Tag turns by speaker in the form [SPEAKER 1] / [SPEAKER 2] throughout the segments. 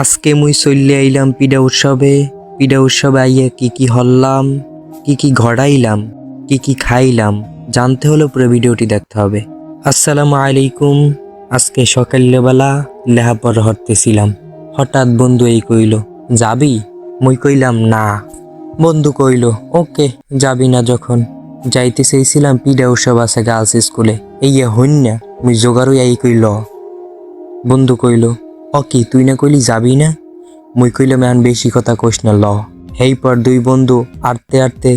[SPEAKER 1] আজকে মুই চললে আইলাম পিডা উৎসবে আইয়া কি হল্লাম, কি ঘড়াইলাম, কি খাইলাম জানতে হলে পুরো ভিডিওটি দেখতে হবে। আসসালামু আলাইকুম। আজকে সকালবেলা লেহাপড়া হরতেছিলাম, হঠাৎ বন্ধু এই কইল যাবি? মুই কইলাম না। বন্ধু কইল ওকে যাবি না যখন। যাইতে চেয়েছিলাম পিডা উৎসব আছে গার্লস স্কুলে, এইয়া হইন না মুই জোগাড় এই কইল। বন্ধু কইল কি তুই না কইলি যাবি না? মুই কইলাম এখন বেশি কথা কইস না ল। হেই পর দুই বন্ধু আড়তে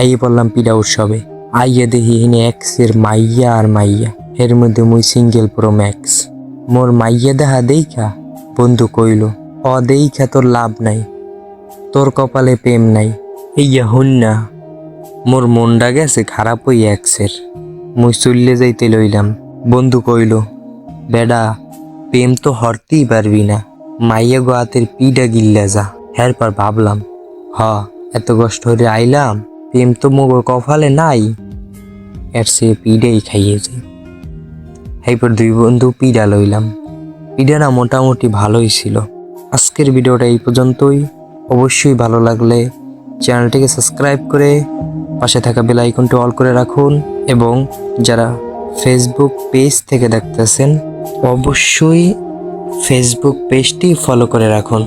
[SPEAKER 1] আইয়ে পড়লাম পিডা উৎসবে। আইয়া দেখি হিনে এক্সের মাইয়া আর মাইয়া, এর মধ্যে মুই সিঙ্গেল প্রো ম্যাক্স। মোর মাইয়া দেখা বন্ধু কইল দেখা তোর লাভ নাই, তোর কপালে প্রেম নাই। এইয়া হন না, মোর মনটা গেছে খারাপ হই এক্সের। মুই চললে যাইতে লইলাম। বন্ধু কইল বেডা প্রেম তো হরতেই পারবি না, মাইয়া গো হাতের পিডা গিল্লা যা। এরপর ভাবলাম এত কষ্ট হয়ে আইলাম, প্রেম তো মোগর কপালে নাই, এর সে পিডাই খাইয়ে যাই। এরপর দুই বন্ধু পিডা লইলাম। পিডাটা মোটামুটি ভালোই ছিল। আজকের ভিডিওটা এই পর্যন্তই। অবশ্যই ভালো লাগলে চ্যানেলটিকে সাবস্ক্রাইব করে পাশে থাকা বেল আইকনটি অল করে রাখুন, এবং যারা ফেসবুক পেজ থেকে দেখতেছেন অবশ্যই ফেসবুক পেজটি ফলো করে রাখুন।